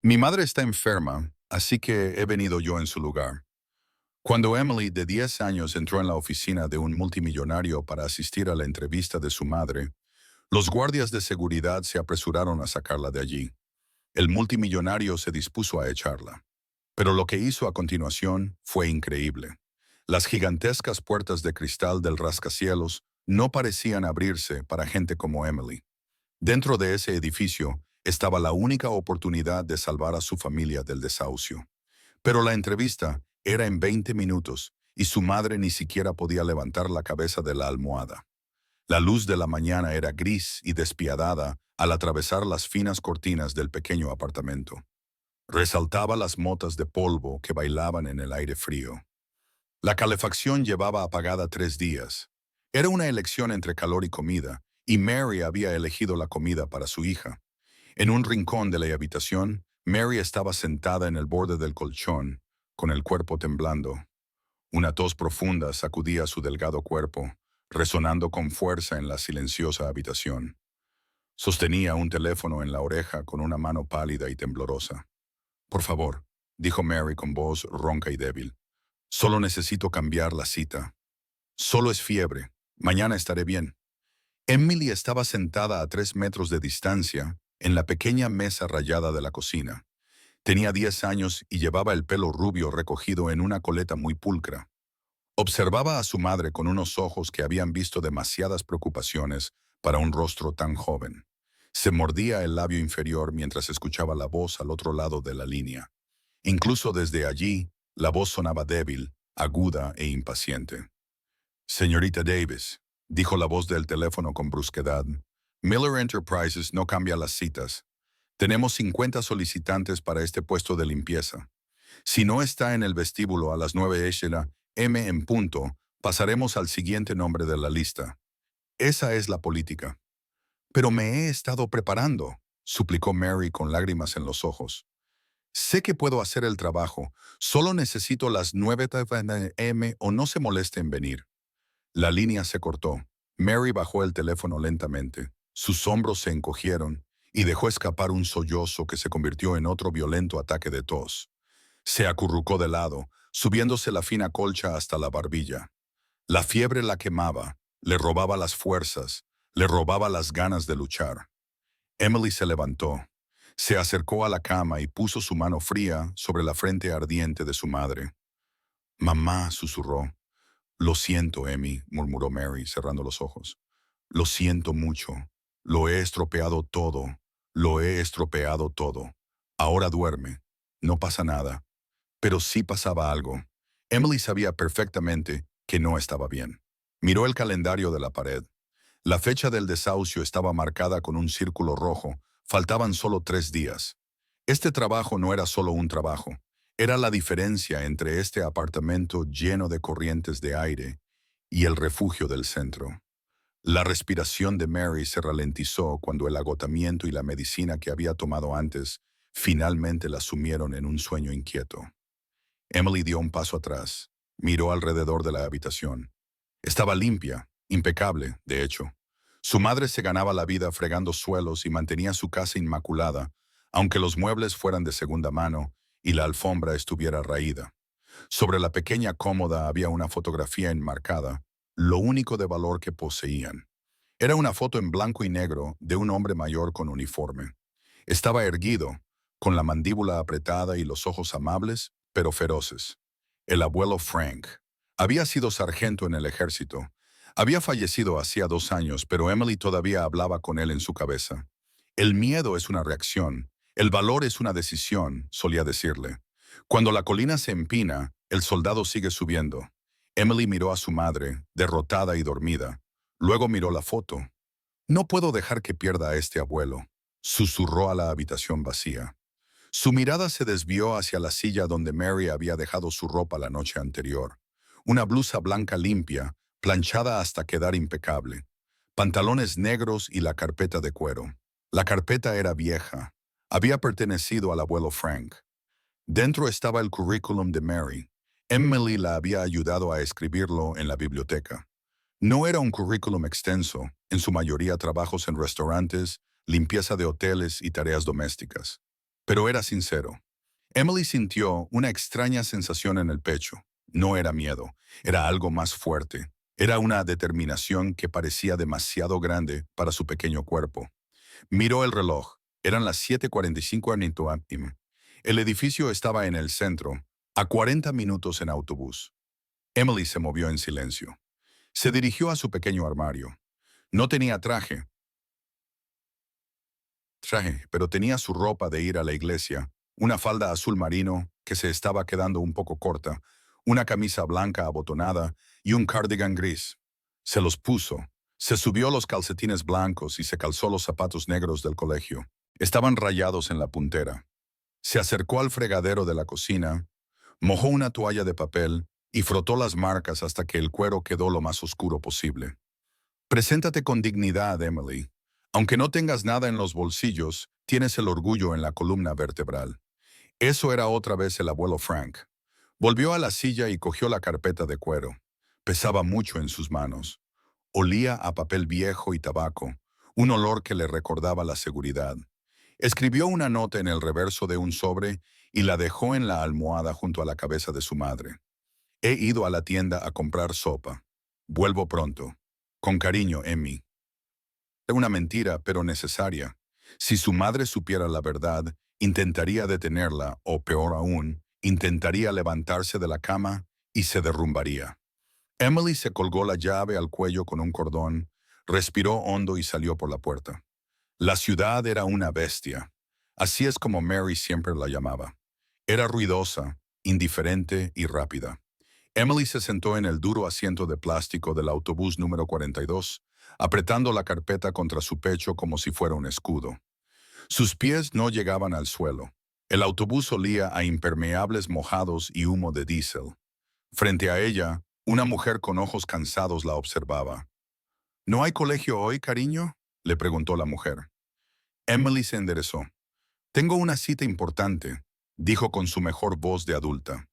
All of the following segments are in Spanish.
Mi madre está enferma, así que he venido yo en su lugar. Cuando Emily, de 10 años, entró en la oficina de un multimillonario para asistir a la entrevista de su madre, los guardias de seguridad se apresuraron a sacarla de allí. El multimillonario se dispuso a echarla. Pero lo que hizo a continuación fue increíble. Las gigantescas puertas de cristal del rascacielos no parecían abrirse para gente como Emily. Dentro de ese edificio estaba la única oportunidad de salvar a su familia del desahucio. Pero la entrevista era en 20 minutos y su madre ni siquiera podía levantar la cabeza de la almohada. La luz de la mañana era gris y despiadada al atravesar las finas cortinas del pequeño apartamento. Resaltaba las motas de polvo que bailaban en el aire frío. La calefacción llevaba apagada 3 días. Era una elección entre calor y comida, y Mary había elegido la comida para su hija. En un rincón de la habitación, Mary estaba sentada en el borde del colchón, con el cuerpo temblando. Una tos profunda sacudía su delgado cuerpo, resonando con fuerza en la silenciosa habitación. Sostenía un teléfono en la oreja con una mano pálida y temblorosa. «Por favor», dijo Mary con voz ronca y débil. «Solo necesito cambiar la cita. Solo es fiebre. Mañana estaré bien». Emily estaba sentada a 3 metros de distancia en la pequeña mesa rayada de la cocina. Tenía 10 años y llevaba el pelo rubio recogido en una coleta muy pulcra. Observaba a su madre con unos ojos que habían visto demasiadas preocupaciones para un rostro tan joven. Se mordía el labio inferior mientras escuchaba la voz al otro lado de la línea. Incluso desde allí, la voz sonaba débil, aguda e impaciente. «Señorita Davis», dijo la voz del teléfono con brusquedad, «Miller Enterprises no cambia las citas. Tenemos 50 solicitantes para este puesto de limpieza. Si no está en el vestíbulo a las 9 en punto, pasaremos al siguiente nombre de la lista. Esa es la política». «Pero me he estado preparando», suplicó Mary con lágrimas en los ojos. «Sé que puedo hacer el trabajo, solo necesito las 9 o no se moleste en venir». La línea se cortó. Mary bajó el teléfono lentamente. Sus hombros se encogieron y dejó escapar un sollozo que se convirtió en otro violento ataque de tos. Se acurrucó de lado, subiéndose la fina colcha hasta la barbilla. La fiebre la quemaba, le robaba las fuerzas, le robaba las ganas de luchar. Emily se levantó. Se acercó a la cama y puso su mano fría sobre la frente ardiente de su madre. «Mamá», susurró. «Lo siento, Emmy», murmuró Mary, cerrando los ojos. «Lo siento mucho. Lo he estropeado todo. Lo he estropeado todo. Ahora duerme. No pasa nada». Pero sí pasaba algo. Emily sabía perfectamente que no estaba bien. Miró el calendario de la pared. La fecha del desahucio estaba marcada con un círculo rojo. Faltaban solo 3 días. Este trabajo no era solo un trabajo. Era la diferencia entre este apartamento lleno de corrientes de aire y el refugio del centro. La respiración de Mary se ralentizó cuando el agotamiento y la medicina que había tomado antes finalmente la sumieron en un sueño inquieto. Emily dio un paso atrás. Miró alrededor de la habitación. Estaba limpia, impecable, de hecho. Su madre se ganaba la vida fregando suelos y mantenía su casa inmaculada, aunque los muebles fueran de segunda mano y la alfombra estuviera raída. Sobre la pequeña cómoda había una fotografía enmarcada, lo único de valor que poseían. Era una foto en blanco y negro de un hombre mayor con uniforme. Estaba erguido, con la mandíbula apretada y los ojos amables, pero feroces. El abuelo Frank. Había sido sargento en el ejército. Había fallecido hacía 2 años, pero Emily todavía hablaba con él en su cabeza. «El miedo es una reacción. El valor es una decisión», solía decirle. «Cuando la colina se empina, el soldado sigue subiendo». Emily miró a su madre, derrotada y dormida. Luego miró la foto. «No puedo dejar que pierda a este abuelo», susurró a la habitación vacía. Su mirada se desvió hacia la silla donde Mary había dejado su ropa la noche anterior. Una blusa blanca limpia, planchada hasta quedar impecable. Pantalones negros y la carpeta de cuero. La carpeta era vieja. Había pertenecido al abuelo Frank. Dentro estaba el currículum de Mary. Emily la había ayudado a escribirlo en la biblioteca. No era un currículum extenso, en su mayoría trabajos en restaurantes, limpieza de hoteles y tareas domésticas. pero era sincero. Emily sintió una extraña sensación en el pecho. No era miedo, era algo más fuerte. Era una determinación que parecía demasiado grande para su pequeño cuerpo. Miró el reloj. Eran las 7:45 am. El edificio estaba en el centro, a 40 minutos en autobús. Emily se movió en silencio. Se dirigió a su pequeño armario. No tenía traje, pero tenía su ropa de ir a la iglesia, una falda azul marino que se estaba quedando un poco corta, una camisa blanca abotonada y un cardigan gris. Se los puso, se subió los calcetines blancos y se calzó los zapatos negros del colegio. Estaban rayados en la puntera. Se acercó al fregadero de la cocina, mojó una toalla de papel y frotó las marcas hasta que el cuero quedó lo más oscuro posible. Preséntate con dignidad, Emily. Aunque no tengas nada en los bolsillos, tienes el orgullo en la columna vertebral. Eso era otra vez el abuelo Frank. Volvió a la silla y cogió la carpeta de cuero. Pesaba mucho en sus manos. Olía a papel viejo y tabaco, un olor que le recordaba la seguridad. Escribió una nota en el reverso de un sobre y la dejó en la almohada junto a la cabeza de su madre. He ido a la tienda a comprar sopa. Vuelvo pronto. Con cariño, Emmy. Era una mentira, pero necesaria. Si su madre supiera la verdad, intentaría detenerla, o peor aún, intentaría levantarse de la cama y se derrumbaría. Emily se colgó la llave al cuello con un cordón, respiró hondo y salió por la puerta. La ciudad era una bestia. Así es como Mary siempre la llamaba. Era ruidosa, indiferente y rápida. Emily se sentó en el duro asiento de plástico del autobús número 42, apretando la carpeta contra su pecho como si fuera un escudo. Sus pies no llegaban al suelo. El autobús olía a impermeables mojados y humo de diésel. Frente a ella, una mujer con ojos cansados la observaba. ¿No hay colegio hoy, cariño?, le preguntó la mujer. Emily se enderezó. Tengo una cita importante, dijo con su mejor voz de adulta.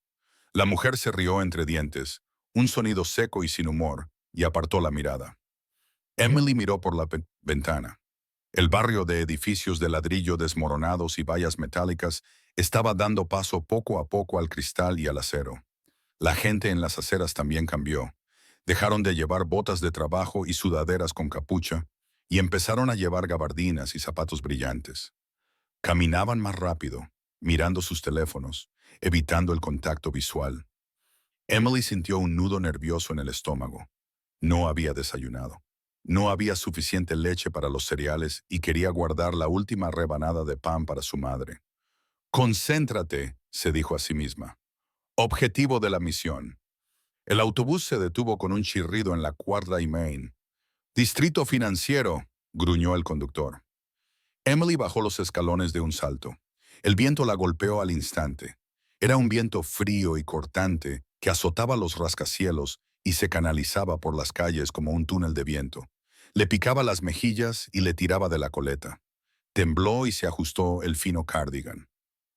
La mujer se rió entre dientes, un sonido seco y sin humor, y apartó la mirada. Emily miró por la ventana. El barrio de edificios de ladrillo desmoronados y vallas metálicas estaba dando paso poco a poco al cristal y al acero. La gente en las aceras también cambió. Dejaron de llevar botas de trabajo y sudaderas con capucha, y empezaron a llevar gabardinas y zapatos brillantes. Caminaban más rápido, mirando sus teléfonos, evitando el contacto visual. Emily sintió un nudo nervioso en el estómago. No había desayunado. No había suficiente leche para los cereales y quería guardar la última rebanada de pan para su madre. Concéntrate, se dijo a sí misma. Objetivo de la misión. El autobús se detuvo con un chirrido en la cuarta y Main. Distrito financiero, gruñó el conductor. Emily bajó los escalones de un salto. El viento la golpeó al instante. Era un viento frío y cortante que azotaba los rascacielos y se canalizaba por las calles como un túnel de viento. Le picaba las mejillas y le tiraba de la coleta. Tembló y se ajustó el fino cardigan.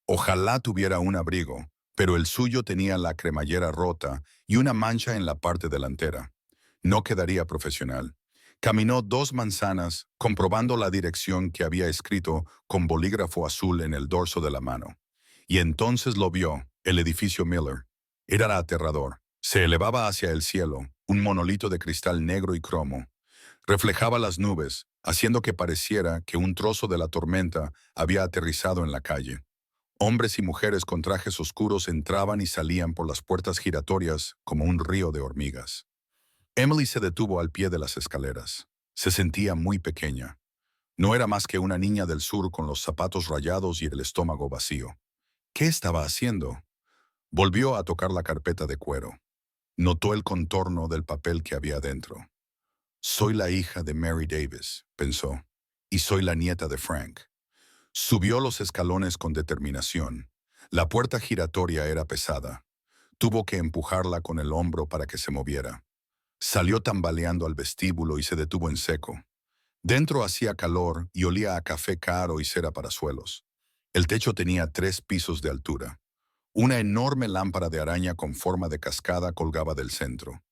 Ojalá tuviera un abrigo, pero el suyo tenía la cremallera rota y una mancha en la parte delantera. No quedaría profesional. Caminó 2 manzanas, comprobando la dirección que había escrito con bolígrafo azul en el dorso de la mano. Y entonces lo vio, el edificio Miller. Era aterrador. Se elevaba hacia el cielo, un monolito de cristal negro y cromo. Reflejaba las nubes, haciendo que pareciera que un trozo de la tormenta había aterrizado en la calle. Hombres y mujeres con trajes oscuros entraban y salían por las puertas giratorias como un río de hormigas. Emily se detuvo al pie de las escaleras. Se sentía muy pequeña. No era más que una niña del sur con los zapatos rayados y el estómago vacío. ¿Qué estaba haciendo? Volvió a tocar la carpeta de cuero. Notó el contorno del papel que había dentro. Soy la hija de Mary Davis, pensó, y soy la nieta de Frank. Subió los escalones con determinación. La puerta giratoria era pesada. Tuvo que empujarla con el hombro para que se moviera. Salió tambaleando al vestíbulo y se detuvo en seco. Dentro hacía calor y olía a café caro y cera para suelos. El techo tenía 3 pisos de altura. Una enorme lámpara de araña con forma de cascada colgaba del centro.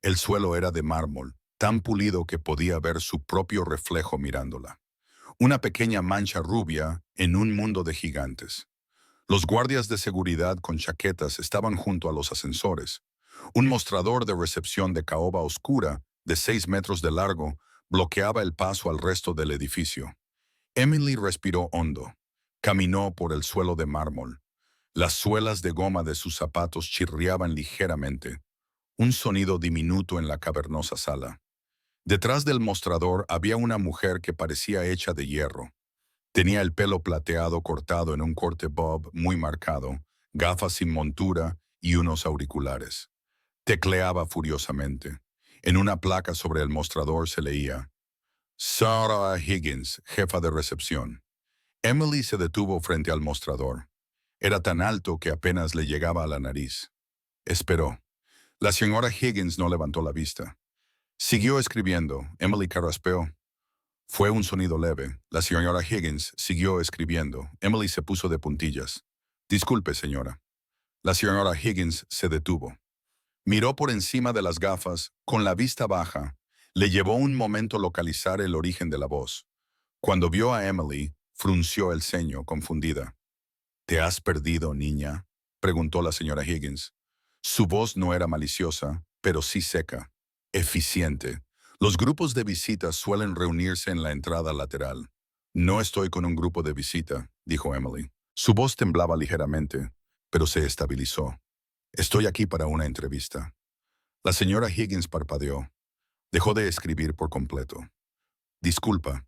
El suelo era de mármol, tan pulido que podía ver su propio reflejo mirándola. Una pequeña mancha rubia en un mundo de gigantes. Los guardias de seguridad con chaquetas estaban junto a los ascensores. Un mostrador de recepción de caoba oscura, de 6 metros de largo, bloqueaba el paso al resto del edificio. Emily respiró hondo. Caminó por el suelo de mármol. Las suelas de goma de sus zapatos chirriaban ligeramente. Un sonido diminuto en la cavernosa sala. Detrás del mostrador había una mujer que parecía hecha de hierro. Tenía el pelo plateado cortado en un corte bob muy marcado, gafas sin montura y unos auriculares. Tecleaba furiosamente. En una placa sobre el mostrador se leía: Sarah Higgins, jefa de recepción. Emily se detuvo frente al mostrador. Era tan alto que apenas le llegaba a la nariz. Esperó. La señora Higgins no levantó la vista. Siguió escribiendo. Emily carraspeó. Fue un sonido leve. La señora Higgins siguió escribiendo. Emily se puso de puntillas. Disculpe, señora. La señora Higgins se detuvo. Miró por encima de las gafas, con la vista baja. Le llevó un momento localizar el origen de la voz. Cuando vio a Emily, frunció el ceño, confundida. ¿Te has perdido, niña?, preguntó la señora Higgins. Su voz no era maliciosa, pero sí seca, eficiente. Los grupos de visita suelen reunirse en la entrada lateral. No estoy con un grupo de visita, dijo Emily. Su voz temblaba ligeramente, pero se estabilizó. Estoy aquí para una entrevista. La señora Higgins parpadeó. Dejó de escribir por completo. Disculpa,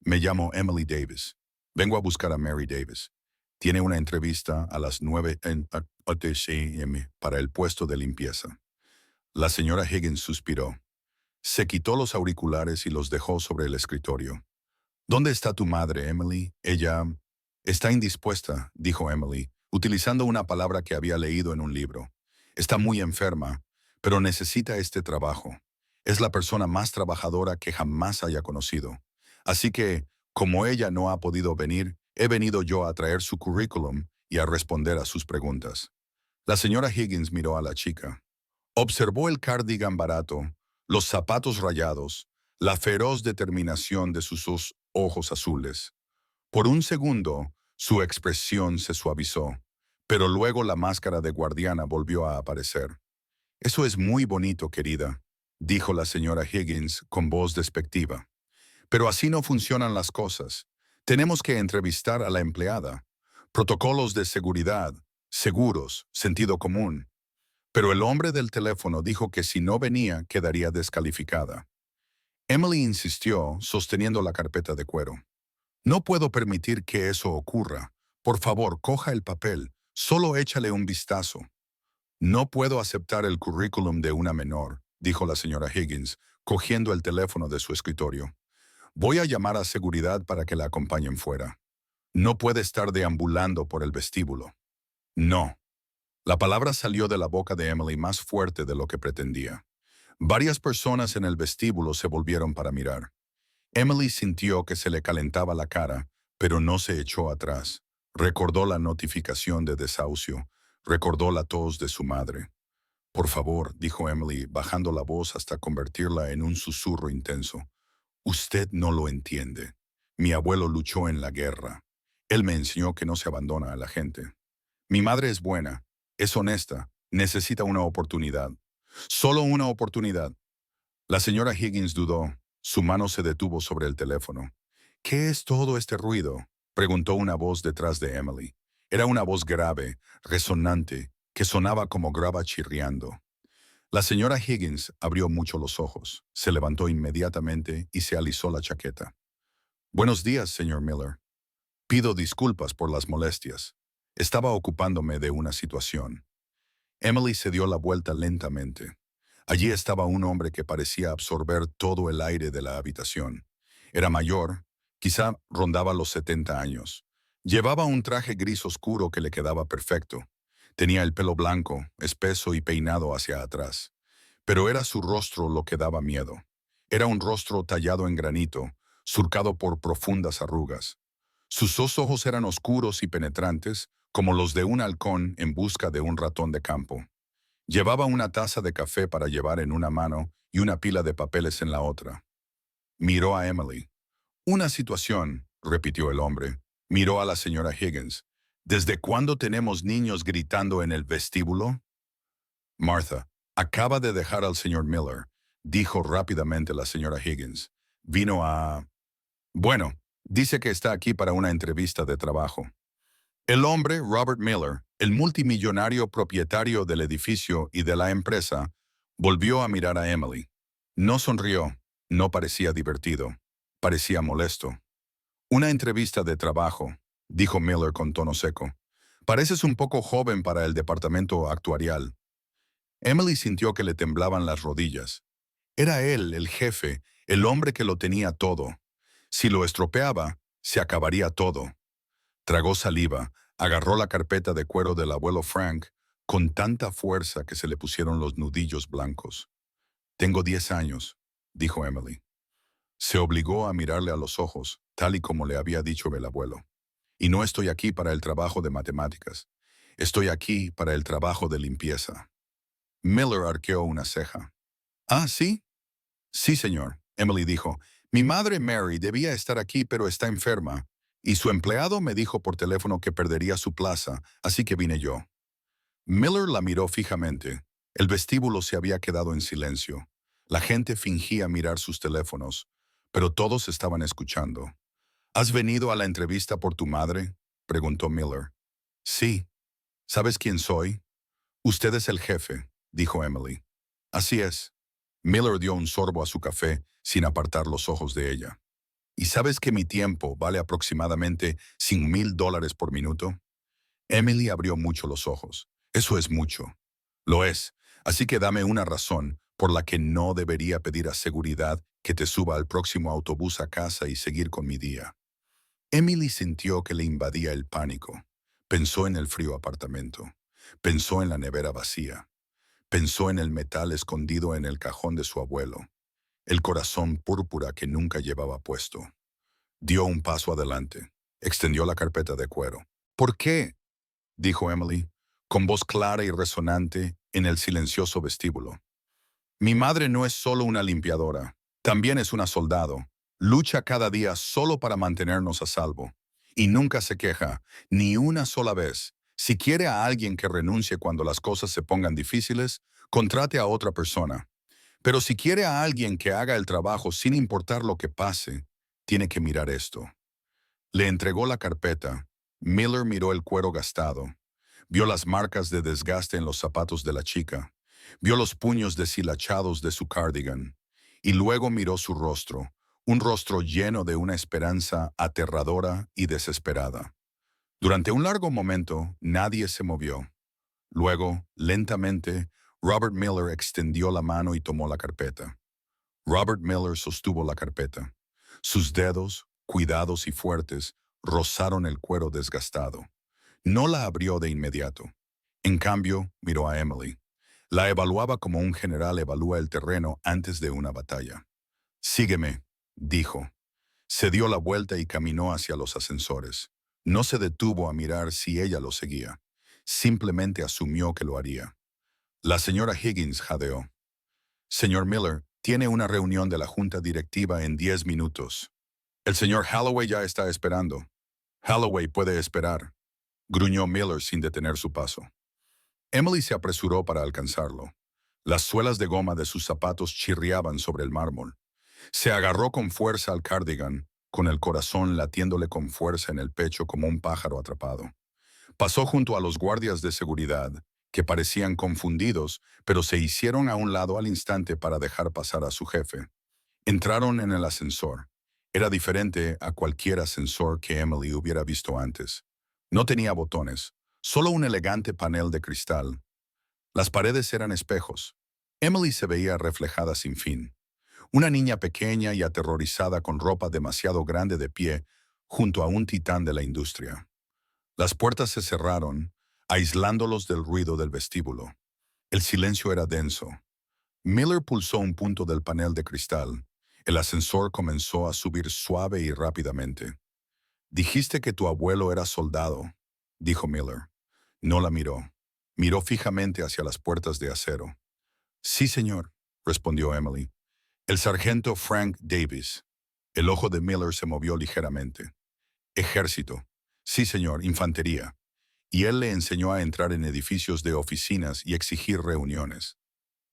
me llamo Emily Davis. Vengo a buscar a Mary Davis. Tiene una entrevista a las 9 en ATCM para el puesto de limpieza. La señora Higgins suspiró. Se quitó los auriculares y los dejó sobre el escritorio. ¿Dónde está tu madre, Emily? Ella está indispuesta, dijo Emily, utilizando una palabra que había leído en un libro. Está muy enferma, pero necesita este trabajo. Es la persona más trabajadora que jamás haya conocido. Así que, como ella no ha podido venir, he venido yo a traer su currículum y a responder a sus preguntas. La señora Higgins miró a la chica. Observó el cardigan barato, los zapatos rayados, la feroz determinación de sus ojos azules. Por un segundo, su expresión se suavizó, pero luego la máscara de guardiana volvió a aparecer. Eso es muy bonito, querida, dijo la señora Higgins con voz despectiva. Pero así no funcionan las cosas. Tenemos que entrevistar a la empleada. Protocolos de seguridad, seguros, sentido común. Pero el hombre del teléfono dijo que si no venía, quedaría descalificada. Emily insistió, sosteniendo la carpeta de cuero. No puedo permitir que eso ocurra. Por favor, coja el papel. Solo échale un vistazo. No puedo aceptar el currículum de una menor, dijo la señora Higgins, cogiendo el teléfono de su escritorio. Voy a llamar a seguridad para que la acompañen fuera. No puede estar deambulando por el vestíbulo. No. La palabra salió de la boca de Emily más fuerte de lo que pretendía. Varias personas en el vestíbulo se volvieron para mirar. Emily sintió que se le calentaba la cara, pero no se echó atrás. Recordó la notificación de desahucio. Recordó la tos de su madre. Por favor, dijo Emily, bajando la voz hasta convertirla en un susurro intenso. Usted no lo entiende. Mi abuelo luchó en la guerra. Él me enseñó que no se abandona a la gente. Mi madre es buena, es honesta, necesita una oportunidad. Solo una oportunidad. La señora Higgins dudó. Su mano se detuvo sobre el teléfono. ¿Qué es todo este ruido?, preguntó una voz detrás de Emily. Era una voz grave, resonante, que sonaba como grava chirriando. La señora Higgins abrió mucho los ojos, se levantó inmediatamente y se alisó la chaqueta. Buenos días, señor Miller. Pido disculpas por las molestias. Estaba ocupándome de una situación. Emily se dio la vuelta lentamente. Allí estaba un hombre que parecía absorber todo el aire de la habitación. Era mayor, quizá rondaba los 70 años. Llevaba un traje gris oscuro que le quedaba perfecto. Tenía el pelo blanco, espeso y peinado hacia atrás. Pero era su rostro lo que daba miedo. Era un rostro tallado en granito, surcado por profundas arrugas. Sus dos ojos eran oscuros y penetrantes, como los de un halcón en busca de un ratón de campo. Llevaba una taza de café para llevar en una mano y una pila de papeles en la otra. Miró a Emily. Una situación, repitió el hombre. Miró a la señora Higgins. ¿Desde cuándo tenemos niños gritando en el vestíbulo? Martha, acaba de dejar al señor Miller, dijo rápidamente la señora Higgins. Vino a... Bueno, dice que está aquí para una entrevista de trabajo. El hombre, Robert Miller, el multimillonario propietario del edificio y de la empresa, volvió a mirar a Emily. No sonrió, no parecía divertido, parecía molesto. Una entrevista de trabajo, dijo Miller con tono seco. Pareces un poco joven para el departamento actuarial. Emily sintió que le temblaban las rodillas. Era él, el jefe, el hombre que lo tenía todo. Si lo estropeaba, se acabaría todo. Tragó saliva, agarró la carpeta de cuero del abuelo Frank con tanta fuerza que se le pusieron los nudillos blancos. Tengo 10 años, dijo Emily. Se obligó a mirarle a los ojos, tal y como le había dicho el abuelo. Y no estoy aquí para el trabajo de matemáticas. Estoy aquí para el trabajo de limpieza. Miller arqueó una ceja. ¿Ah, sí? Sí, señor, Emily dijo. Mi madre Mary debía estar aquí, pero está enferma, y su empleado me dijo por teléfono que perdería su plaza, así que vine yo. Miller la miró fijamente. El vestíbulo se había quedado en silencio. La gente fingía mirar sus teléfonos, pero todos estaban escuchando. ¿Has venido a la entrevista por tu madre?, preguntó Miller. Sí. ¿Sabes quién soy? Usted es el jefe, dijo Emily. Así es. Miller dio un sorbo a su café sin apartar los ojos de ella. ¿Y sabes que mi tiempo vale aproximadamente $100,000 por minuto? Emily abrió mucho los ojos. Eso es mucho. Lo es. Así que dame una razón por la que no debería pedir a seguridad que te suba al próximo autobús a casa y seguir con mi día. Emily sintió que le invadía el pánico. Pensó en el frío apartamento. Pensó en la nevera vacía. Pensó en el metal escondido en el cajón de su abuelo. El corazón púrpura que nunca llevaba puesto. Dio un paso adelante. Extendió la carpeta de cuero. ¿Por qué?, dijo Emily, con voz clara y resonante en el silencioso vestíbulo. Mi madre no es solo una limpiadora, también es una soldado. Lucha cada día solo para mantenernos a salvo. Y nunca se queja, ni una sola vez. Si quiere a alguien que renuncie cuando las cosas se pongan difíciles, contrate a otra persona. Pero si quiere a alguien que haga el trabajo sin importar lo que pase, tiene que mirar esto. Le entregó la carpeta. Miller miró el cuero gastado. Vio las marcas de desgaste en los zapatos de la chica. Vio los puños deshilachados de su cardigan. Y luego miró su rostro, un rostro lleno de una esperanza aterradora y desesperada. Durante un largo momento, nadie se movió. Luego, lentamente, Robert Miller extendió la mano y tomó la carpeta. Robert Miller sostuvo la carpeta. Sus dedos, cuidados y fuertes, rozaron el cuero desgastado. No la abrió de inmediato. En cambio, miró a Emily. La evaluaba como un general evalúa el terreno antes de una batalla. «Sígueme», dijo. Se dio la vuelta y caminó hacia los ascensores. No se detuvo a mirar si ella lo seguía. Simplemente asumió que lo haría. La señora Higgins jadeó. «Señor Miller, tiene una reunión de la junta directiva en 10 minutos. El señor Holloway ya está esperando». «Holloway puede esperar», gruñó Miller sin detener su paso. Emily se apresuró para alcanzarlo. Las suelas de goma de sus zapatos chirriaban sobre el mármol. Se agarró con fuerza al cardigan, con el corazón latiéndole con fuerza en el pecho como un pájaro atrapado. Pasó junto a los guardias de seguridad, que parecían confundidos, pero se hicieron a un lado al instante para dejar pasar a su jefe. Entraron en el ascensor. Era diferente a cualquier ascensor que Emily hubiera visto antes. No tenía botones, solo un elegante panel de cristal. Las paredes eran espejos. Emily se veía reflejada sin fin. Una niña pequeña y aterrorizada con ropa demasiado grande de pie junto a un titán de la industria. Las puertas se cerraron, aislándolos del ruido del vestíbulo. El silencio era denso. Miller pulsó un punto del panel de cristal. El ascensor comenzó a subir suave y rápidamente. «Dijiste que tu abuelo era soldado», dijo Miller. No la miró. Miró fijamente hacia las puertas de acero. «Sí, señor», respondió Emily. «El sargento Frank Davis». El ojo de Miller se movió ligeramente. Ejército. Sí, señor, infantería. Y él le enseñó a entrar en edificios de oficinas y exigir reuniones.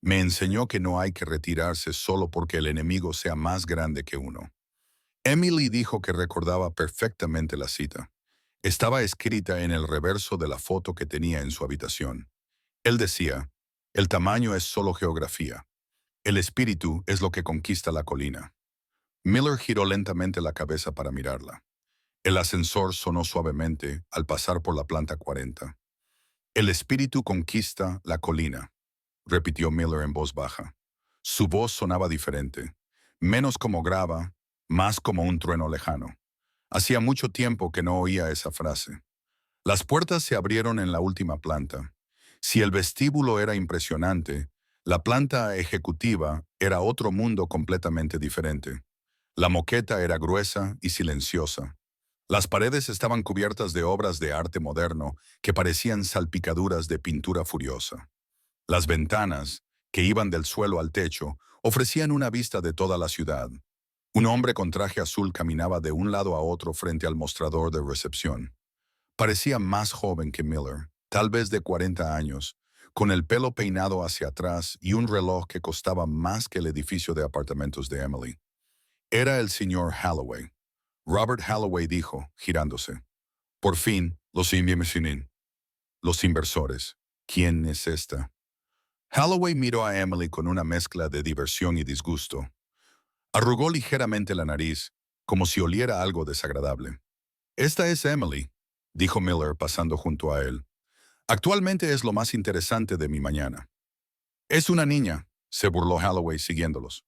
Me enseñó que no hay que retirarse solo porque el enemigo sea más grande que uno. Emily dijo que recordaba perfectamente la cita. Estaba escrita en el reverso de la foto que tenía en su habitación. Él decía, el tamaño es solo geografía. El espíritu es lo que conquista la colina. Miller giró lentamente la cabeza para mirarla. El ascensor sonó suavemente al pasar por la planta 40. El espíritu conquista la colina, repitió Miller en voz baja. Su voz sonaba diferente, menos como grava, más como un trueno lejano. Hacía mucho tiempo que no oía esa frase. Las puertas se abrieron en la última planta. Si el vestíbulo era impresionante, la planta ejecutiva era otro mundo completamente diferente. La moqueta era gruesa y silenciosa. Las paredes estaban cubiertas de obras de arte moderno que parecían salpicaduras de pintura furiosa. Las ventanas, que iban del suelo al techo, ofrecían una vista de toda la ciudad. Un hombre con traje azul caminaba de un lado a otro frente al mostrador de recepción. Parecía más joven que Miller, tal vez de 40 años, con el pelo peinado hacia atrás y un reloj que costaba más que el edificio de apartamentos de Emily. Era el señor Halloway. Robert Halloway dijo, girándose. Por fin, los inversores. Los inversores. ¿Quién es esta? Halloway miró a Emily con una mezcla de diversión y disgusto. Arrugó ligeramente la nariz, como si oliera algo desagradable. Esta es Emily, dijo Miller pasando junto a él. Actualmente es lo más interesante de mi mañana. Es una niña, se burló Halloway siguiéndolos.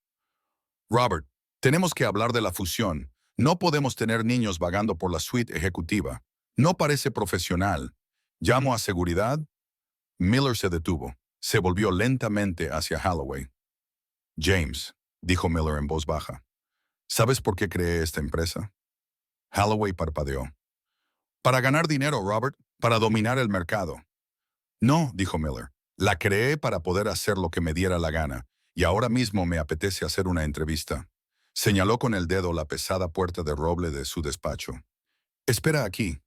Robert, tenemos que hablar de la fusión. No podemos tener niños vagando por la suite ejecutiva. No parece profesional. ¿Llamo a seguridad? Miller se detuvo. Se volvió lentamente hacia Halloway. James, dijo Miller en voz baja. ¿Sabes por qué creé esta empresa? Halloway parpadeó. Para ganar dinero, Robert, para dominar el mercado. No, dijo Miller. La creé para poder hacer lo que me diera la gana, y ahora mismo me apetece hacer una entrevista. Señaló con el dedo la pesada puerta de roble de su despacho. Espera aquí.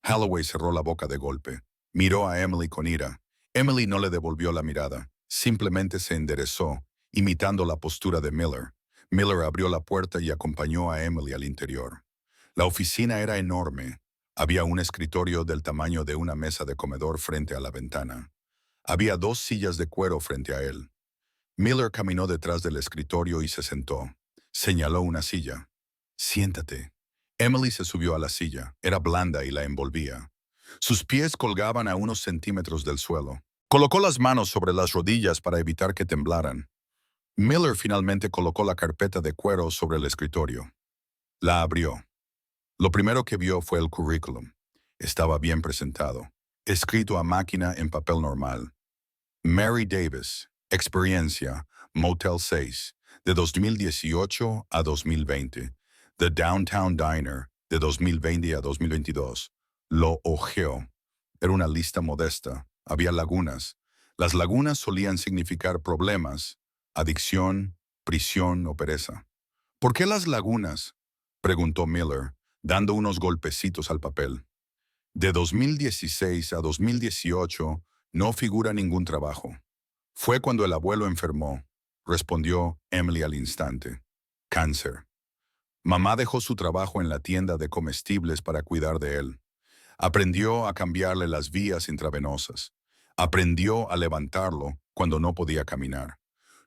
Halloway cerró la boca de golpe. Miró a Emily con ira. Emily no le devolvió la mirada. Simplemente se enderezó, imitando la postura de Miller. Miller abrió la puerta y acompañó a Emily al interior. La oficina era enorme. Había un escritorio del tamaño de una mesa de comedor frente a la ventana. Había 2 sillas de cuero frente a él. Miller caminó detrás del escritorio y se sentó. Señaló una silla. Siéntate. Emily se subió a la silla. Era blanda y la envolvía. Sus pies colgaban a unos centímetros del suelo. Colocó las manos sobre las rodillas para evitar que temblaran. Miller finalmente colocó la carpeta de cuero sobre el escritorio. La abrió. Lo primero que vio fue el currículum. Estaba bien presentado, escrito a máquina en papel normal. Mary Davis, experiencia, Motel 6, de 2018 a 2020. The Downtown Diner, de 2020 a 2022. Lo ojeó. Era una lista modesta. Había lagunas. Las lagunas solían significar problemas, adicción, prisión o pereza. ¿Por qué las lagunas? Preguntó Miller, dando unos golpecitos al papel. De 2016 a 2018 no figura ningún trabajo. Fue cuando el abuelo enfermó, respondió Emily al instante. Cáncer. Mamá dejó su trabajo en la tienda de comestibles para cuidar de él. Aprendió a cambiarle las vías intravenosas. Aprendió a levantarlo cuando no podía caminar.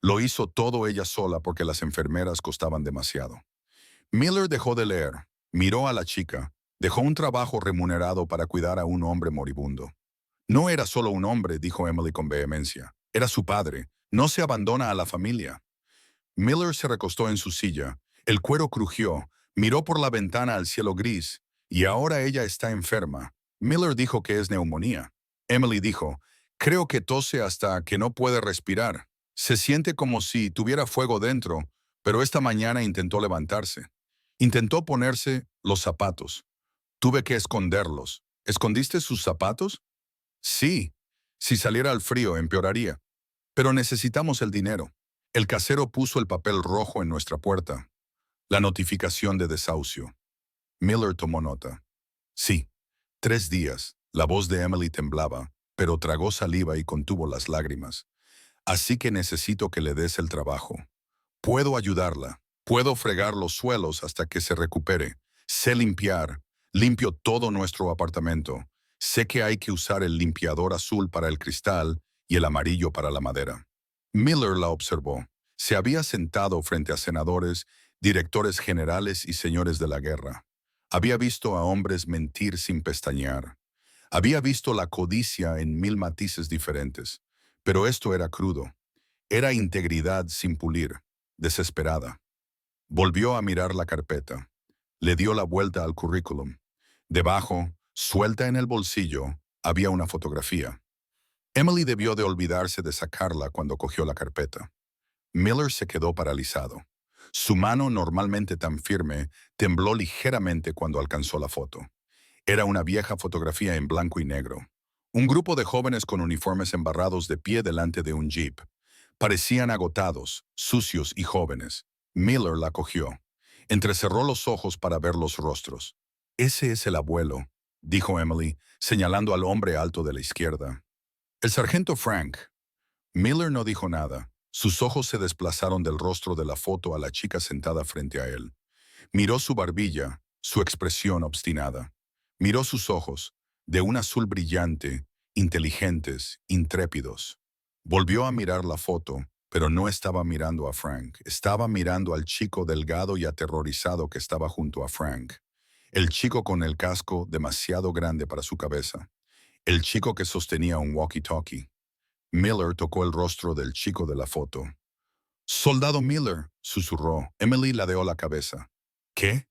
Lo hizo todo ella sola porque las enfermeras costaban demasiado. Miller dejó de leer, miró a la chica, dejó un trabajo remunerado para cuidar a un hombre moribundo. No era solo un hombre, dijo Emily con vehemencia. Era su padre. No se abandona a la familia. Miller se recostó en su silla. El cuero crujió. Miró por la ventana al cielo gris. Y ahora ella está enferma. Miller dijo que es neumonía. Emily dijo, creo que tose hasta que no puede respirar. Se siente como si tuviera fuego dentro, pero esta mañana intentó levantarse. Intentó ponerse los zapatos. Tuve que esconderlos. ¿Escondiste sus zapatos? Sí. Si saliera al frío, empeoraría. Pero necesitamos el dinero. El casero puso el papel rojo en nuestra puerta. La notificación de desahucio. Miller tomó nota. Sí, 3 días. La voz de Emily temblaba, pero tragó saliva y contuvo las lágrimas. Así que necesito que le des el trabajo. Puedo ayudarla. Puedo fregar los suelos hasta que se recupere. Sé limpiar. Limpio todo nuestro apartamento. Sé que hay que usar el limpiador azul para el cristal y el amarillo para la madera. Miller la observó. Se había sentado frente a senadores, directores generales y señores de la guerra. Había visto a hombres mentir sin pestañear. Había visto la codicia en 1000 matices diferentes. Pero esto era crudo. Era integridad sin pulir, desesperada. Volvió a mirar la carpeta. Le dio la vuelta al currículum. Debajo, suelta en el bolsillo, había una fotografía. Emily debió de olvidarse de sacarla cuando cogió la carpeta. Miller se quedó paralizado. Su mano, normalmente tan firme, tembló ligeramente cuando alcanzó la foto. Era una vieja fotografía en blanco y negro. Un grupo de jóvenes con uniformes embarrados de pie delante de un jeep. Parecían agotados, sucios y jóvenes. Miller la cogió. Entrecerró los ojos para ver los rostros. «Ese es el abuelo», dijo Emily, señalando al hombre alto de la izquierda. «El sargento Frank». Miller no dijo nada. Sus ojos se desplazaron del rostro de la foto a la chica sentada frente a él. Miró su barbilla, su expresión obstinada. Miró sus ojos, de un azul brillante, inteligentes, intrépidos. Volvió a mirar la foto, pero no estaba mirando a Frank. Estaba mirando al chico delgado y aterrorizado que estaba junto a Frank. El chico con el casco demasiado grande para su cabeza. El chico que sostenía un walkie-talkie. Miller tocó el rostro del chico de la foto. «Soldado Miller», susurró. Emily ladeó la cabeza. «¿Qué?»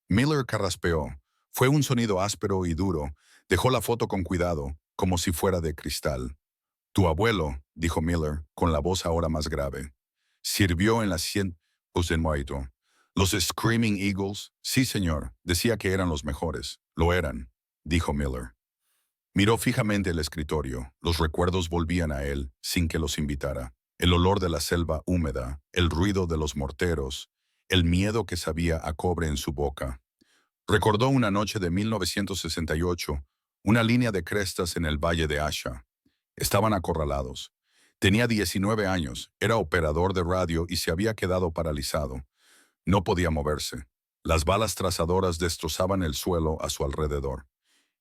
Miller carraspeó. Fue un sonido áspero y duro. Dejó la foto con cuidado, como si fuera de cristal. «Tu abuelo», dijo Miller, con la voz ahora más grave. «Sirvió en las 100 de Muerto. Los Screaming Eagles». «Sí, señor. Decía que eran los mejores». «Lo eran», dijo Miller. Miró fijamente el escritorio. Los recuerdos volvían a él, sin que los invitara. El olor de la selva húmeda, el ruido de los morteros, el miedo que sabía a cobre en su boca. Recordó una noche de 1968, una línea de crestas en el valle de Asha. Estaban acorralados. Tenía 19 años, era operador de radio y se había quedado paralizado. No podía moverse. Las balas trazadoras destrozaban el suelo a su alrededor.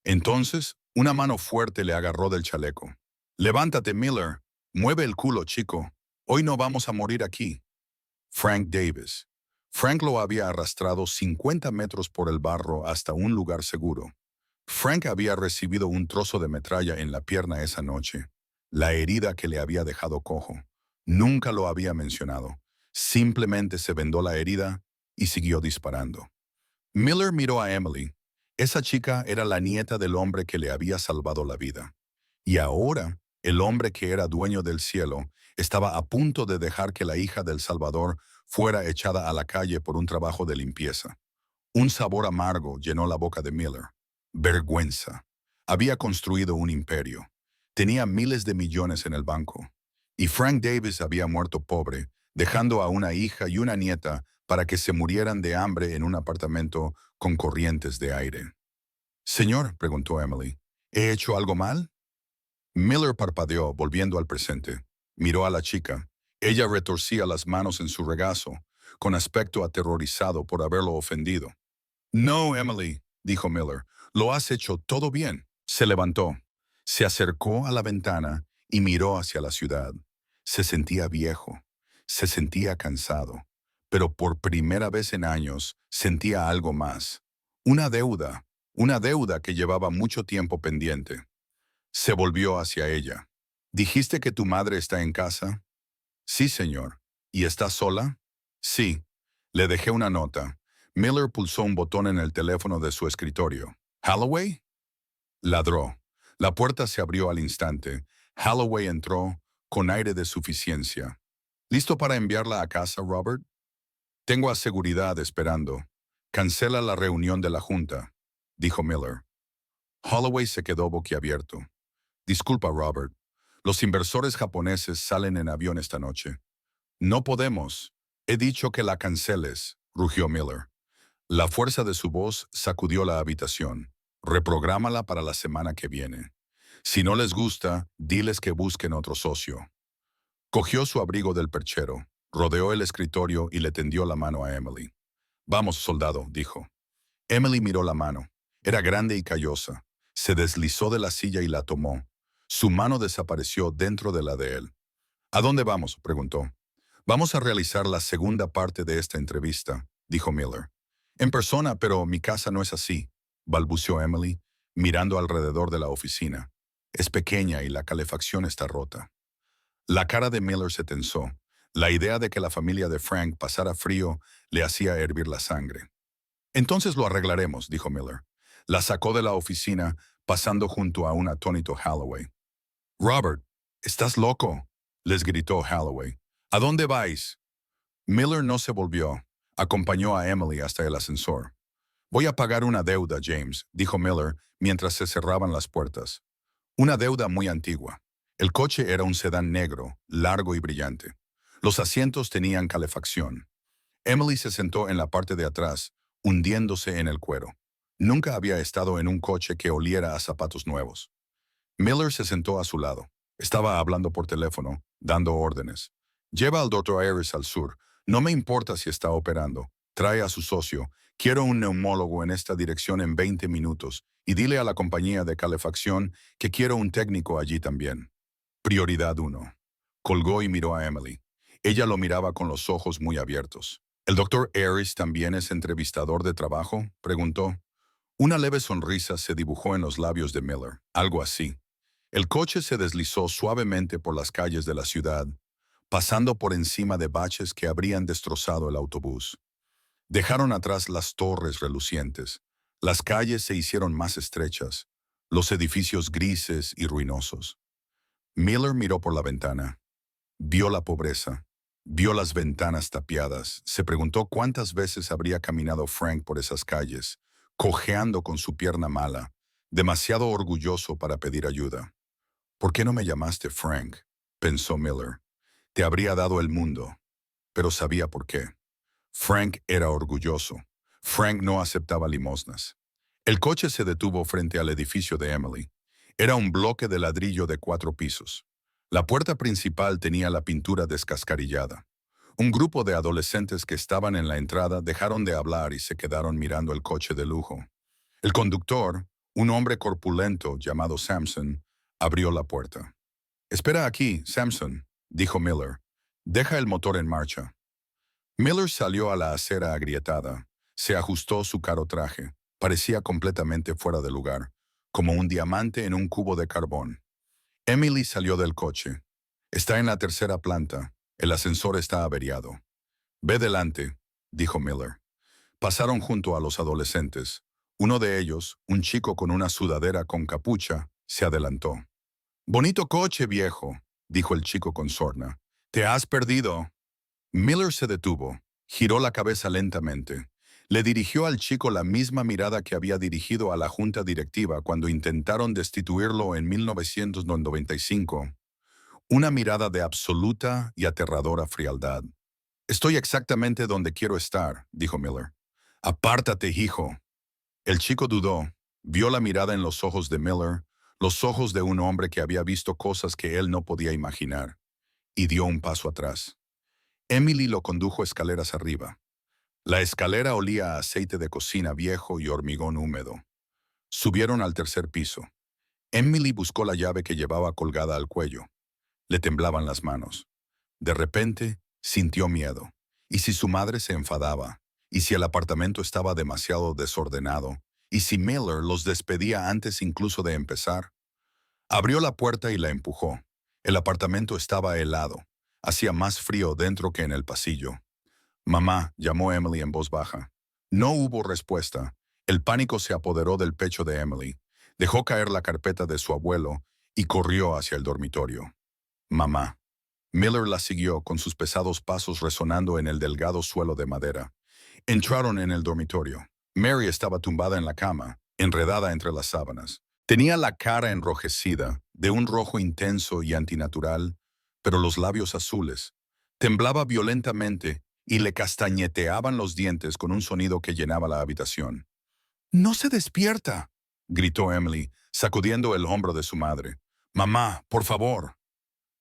Entonces, una mano fuerte le agarró del chaleco. «Levántate, Miller. Mueve el culo, chico. Hoy no vamos a morir aquí». Frank Davis. Frank lo había arrastrado 50 metros por el barro hasta un lugar seguro. Frank había recibido un trozo de metralla en la pierna esa noche, la herida que le había dejado cojo. Nunca lo había mencionado. Simplemente se vendó la herida y siguió disparando. Miller miró a Emily. Esa chica era la nieta del hombre que le había salvado la vida. Y ahora, el hombre que era dueño del cielo estaba a punto de dejar que la hija del Salvador fuera echada a la calle por un trabajo de limpieza. Un sabor amargo llenó la boca de Miller. Vergüenza. Había construido un imperio. Tenía miles de millones en el banco. Y Frank Davis había muerto pobre, dejando a una hija y una nieta para que se murieran de hambre en un apartamento con corrientes de aire. «Señor», preguntó Emily, «¿he hecho algo mal?» Miller parpadeó, volviendo al presente. Miró a la chica. Ella retorcía las manos en su regazo, con aspecto aterrorizado por haberlo ofendido. «No, Emily», dijo Miller, «lo has hecho todo bien». Se levantó, se acercó a la ventana y miró hacia la ciudad. Se sentía viejo, se sentía cansado, pero por primera vez en años sentía algo más. Una deuda que llevaba mucho tiempo pendiente. Se volvió hacia ella. «¿Dijiste que tu madre está en casa?» «Sí, señor». «¿Y está sola?» «Sí». Le dejé una nota. Miller pulsó un botón en el teléfono de su escritorio. «¿Holloway?» Ladró. La puerta se abrió al instante. Holloway entró con aire de suficiencia. «¿Listo para enviarla a casa, Robert?» «Tengo a seguridad esperando. Cancela la reunión de la junta», dijo Miller. Holloway se quedó boquiabierto. «Disculpa, Robert. Los inversores japoneses salen en avión esta noche». «No podemos. He dicho que la canceles», rugió Miller. La fuerza de su voz sacudió la habitación. Reprográmala para la semana que viene. Si no les gusta, diles que busquen otro socio. Cogió su abrigo del perchero, rodeó el escritorio y le tendió la mano a Emily. Vamos, soldado, dijo. Emily miró la mano. Era grande y callosa. Se deslizó de la silla y la tomó. Su mano desapareció dentro de la de él. ¿A dónde vamos?, preguntó. Vamos a realizar la segunda parte de esta entrevista, dijo Miller. En persona, pero mi casa no es así, balbuceó Emily, mirando alrededor de la oficina. Es pequeña y la calefacción está rota. La cara de Miller se tensó. La idea de que la familia de Frank pasara frío le hacía hervir la sangre. Entonces lo arreglaremos, dijo Miller. La sacó de la oficina, pasando junto a un atónito Holloway. Robert, ¿estás loco?, les gritó Holloway. ¿A dónde vais? Miller no se volvió. Acompañó a Emily hasta el ascensor. Voy a pagar una deuda, James, dijo Miller mientras se cerraban las puertas. Una deuda muy antigua. El coche era un sedán negro, largo y brillante. Los asientos tenían calefacción. Emily se sentó en la parte de atrás, hundiéndose en el cuero. Nunca había estado en un coche que oliera a zapatos nuevos. Miller se sentó a su lado. Estaba hablando por teléfono, dando órdenes. Lleva al Dr. Ayres al sur. No me importa si está operando. Trae a su socio. Quiero un neumólogo en esta dirección en 20 minutos. Y dile a la compañía de calefacción que quiero un técnico allí también. Prioridad 1. Colgó y miró a Emily. Ella lo miraba con los ojos muy abiertos. ¿El Dr. Ayres también es entrevistador de trabajo?, preguntó. Una leve sonrisa se dibujó en los labios de Miller. Algo así. El coche se deslizó suavemente por las calles de la ciudad, pasando por encima de baches que habrían destrozado el autobús. Dejaron atrás las torres relucientes. Las calles se hicieron más estrechas, los edificios grises y ruinosos. Miller miró por la ventana. Vio la pobreza. Vio las ventanas tapiadas. Se preguntó cuántas veces habría caminado Frank por esas calles, cojeando con su pierna mala, demasiado orgulloso para pedir ayuda. ¿Por qué no me llamaste Frank?, pensó Miller. Te habría dado el mundo. Pero sabía por qué. Frank era orgulloso. Frank no aceptaba limosnas. El coche se detuvo frente al edificio de Emily. Era un bloque de ladrillo de 4 pisos. La puerta principal tenía la pintura descascarillada. Un grupo de adolescentes que estaban en la entrada dejaron de hablar y se quedaron mirando el coche de lujo. El conductor, un hombre corpulento llamado Samson, abrió la puerta. «Espera aquí, Samson», dijo Miller. «Deja el motor en marcha». Miller salió a la acera agrietada. Se ajustó su caro traje. Parecía completamente fuera de lugar, como un diamante en un cubo de carbón. Emily salió del coche. «Está en la 3ª planta. El ascensor está averiado». «Ve delante», dijo Miller. Pasaron junto a los adolescentes. Uno de ellos, un chico con una sudadera con capucha, se adelantó. «Bonito coche, viejo», dijo el chico con sorna. «Te has perdido». Miller se detuvo, giró la cabeza lentamente. Le dirigió al chico la misma mirada que había dirigido a la junta directiva cuando intentaron destituirlo en 1995. Una mirada de absoluta y aterradora frialdad. «Estoy exactamente donde quiero estar», dijo Miller. «Apártate, hijo». El chico dudó, vio la mirada en los ojos de Miller, los ojos de un hombre que había visto cosas que él no podía imaginar, y dio un paso atrás. Emily lo condujo escaleras arriba. La escalera olía a aceite de cocina viejo y hormigón húmedo. Subieron al 3er piso. Emily buscó la llave que llevaba colgada al cuello. Le temblaban las manos. De repente, sintió miedo. ¿Y si su madre se enfadaba? ¿Y si el apartamento estaba demasiado desordenado? ¿Y si Miller los despedía antes incluso de empezar? Abrió la puerta y la empujó. El apartamento estaba helado. Hacía más frío dentro que en el pasillo. «Mamá», llamó Emily en voz baja. No hubo respuesta. El pánico se apoderó del pecho de Emily. Dejó caer la carpeta de su abuelo y corrió hacia el dormitorio. «Mamá». Miller la siguió con sus pesados pasos resonando en el delgado suelo de madera. Entraron en el dormitorio. Mary estaba tumbada en la cama, enredada entre las sábanas. Tenía la cara enrojecida, de un rojo intenso y antinatural, pero los labios azules. Temblaba violentamente y le castañeteaban los dientes con un sonido que llenaba la habitación. «¡No se despierta!», gritó Emily, sacudiendo el hombro de su madre. Mamá, por favor.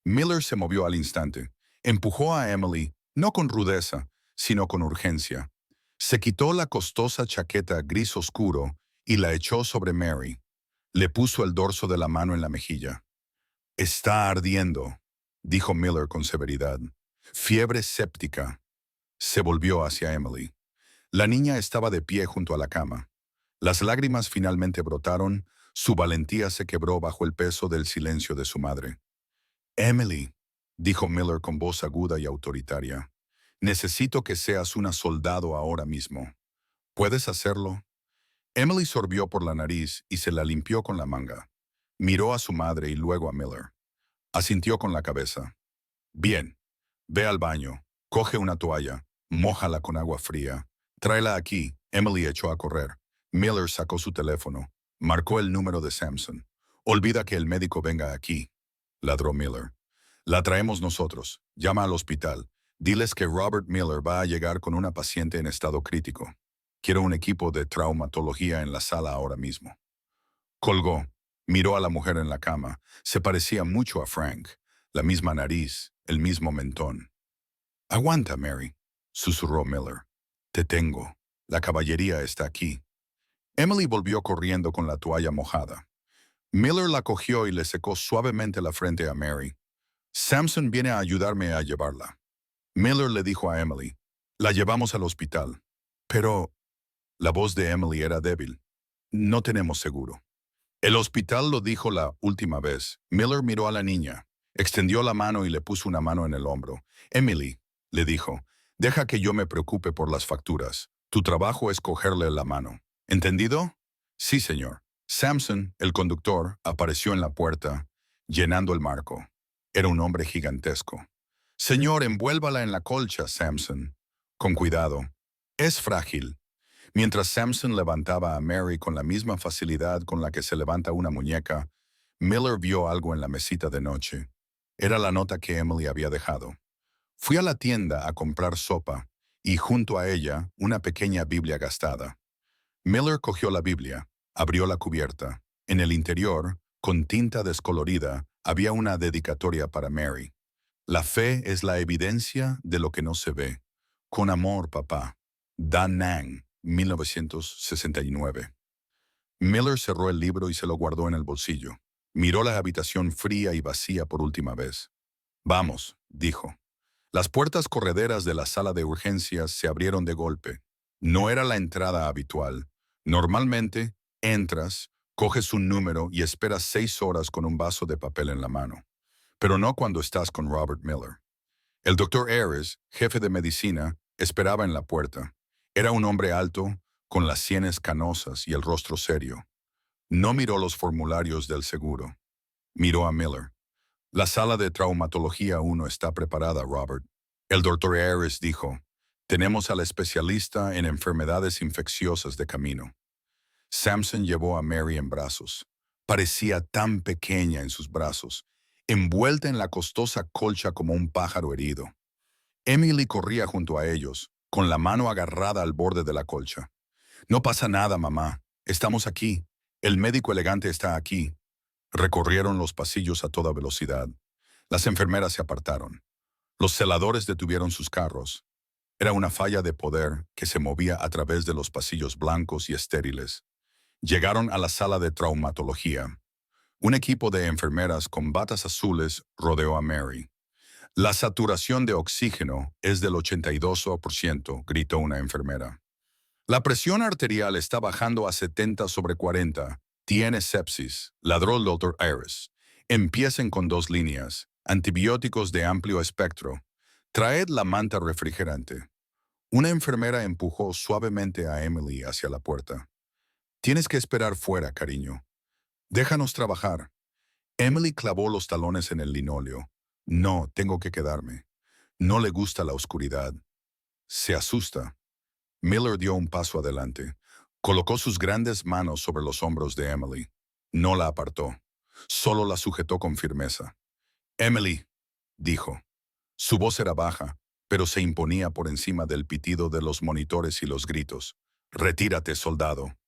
Miller se movió al instante. Empujó a Emily, no con rudeza, sino con urgencia. Se quitó la costosa chaqueta gris oscuro y la echó sobre Mary. Le puso el dorso de la mano en la mejilla. Está ardiendo, dijo Miller con severidad. Fiebre séptica. Se volvió hacia Emily. La niña estaba de pie junto a la cama. Las lágrimas finalmente brotaron, su valentía se quebró bajo el peso del silencio de su madre. Emily, dijo Miller con voz aguda y autoritaria, necesito que seas una soldado ahora mismo. ¿Puedes hacerlo? Emily sorbió por la nariz y se la limpió con la manga. Miró a su madre y luego a Miller. Asintió con la cabeza. Bien. Ve al baño, coge una toalla, mójala con agua fría. Tráela aquí. Emily echó a correr. Miller sacó su teléfono. Marcó el número de Samson. Olvida que el médico venga aquí, ladró Miller. La traemos nosotros. Llama al hospital. Diles que Robert Miller va a llegar con una paciente en estado crítico. Quiero un equipo de traumatología en la sala ahora mismo. Colgó. Miró a la mujer en la cama. Se parecía mucho a Frank. La misma nariz, el mismo mentón. Aguanta, Mary, susurró Miller. Te tengo. La caballería está aquí. Emily volvió corriendo con la toalla mojada. Miller la cogió y le secó suavemente la frente a Mary. Samson viene a ayudarme a llevarla. Miller le dijo a Emily. La llevamos al hospital. Pero la voz de Emily era débil. No tenemos seguro. El hospital lo dijo la última vez. Miller miró a la niña. Extendió la mano y le puso una mano en el hombro. Emily, le dijo, deja que yo me preocupe por las facturas. Tu trabajo es cogerle la mano. ¿Entendido? Sí, señor. Samson, el conductor, apareció en la puerta, llenando el marco. Era un hombre gigantesco. Señor, envuélvala en la colcha, Samson. Con cuidado. Es frágil. Mientras Samson levantaba a Mary con la misma facilidad con la que se levanta una muñeca, Miller vio algo en la mesita de noche. Era la nota que Emily había dejado. Fui a la tienda a comprar sopa y junto a ella una pequeña Biblia gastada. Miller cogió la Biblia, abrió la cubierta. En el interior, con tinta descolorida, había una dedicatoria para Mary. La fe es la evidencia de lo que no se ve. Con amor, papá. Da Nang, 1969. Miller cerró el libro y se lo guardó en el bolsillo. Miró la habitación fría y vacía por última vez. Vamos, dijo. Las puertas correderas de la sala de urgencias se abrieron de golpe. No era la entrada habitual. Normalmente, entras, coges un número y esperas 6 horas con un vaso de papel en la mano. Pero no cuando estás con Robert Miller. El doctor Ayres, jefe de medicina, esperaba en la puerta. Era un hombre alto, con las sienes canosas y el rostro serio. No miró los formularios del seguro. Miró a Miller. La sala de traumatología 1 está preparada, Robert. El doctor Ayres dijo, tenemos al especialista en enfermedades infecciosas de camino. Samson llevó a Mary en brazos. Parecía tan pequeña en sus brazos, envuelta en la costosa colcha como un pájaro herido. Emily corría junto a ellos, con la mano agarrada al borde de la colcha. No pasa nada, mamá. Estamos aquí. El médico elegante está aquí. Recorrieron los pasillos a toda velocidad. Las enfermeras se apartaron. Los celadores detuvieron sus carros. Era una falla de poder que se movía a través de los pasillos blancos y estériles. Llegaron a la sala de traumatología. Un equipo de enfermeras con batas azules rodeó a Mary. La saturación de oxígeno es del 82%, gritó una enfermera. La presión arterial está bajando a 70/40. Tiene sepsis, ladró el doctor Ayres. Empiecen con 2 líneas. Antibióticos de amplio espectro. Traed la manta refrigerante. Una enfermera empujó suavemente a Emily hacia la puerta. Tienes que esperar fuera, cariño. Déjanos trabajar. Emily clavó los talones en el linóleo. No, tengo que quedarme. No le gusta la oscuridad. Se asusta. Miller dio un paso adelante. Colocó sus grandes manos sobre los hombros de Emily. No la apartó. Solo la sujetó con firmeza. Emily, dijo. Su voz era baja, pero se imponía por encima del pitido de los monitores y los gritos. Retírate, soldado.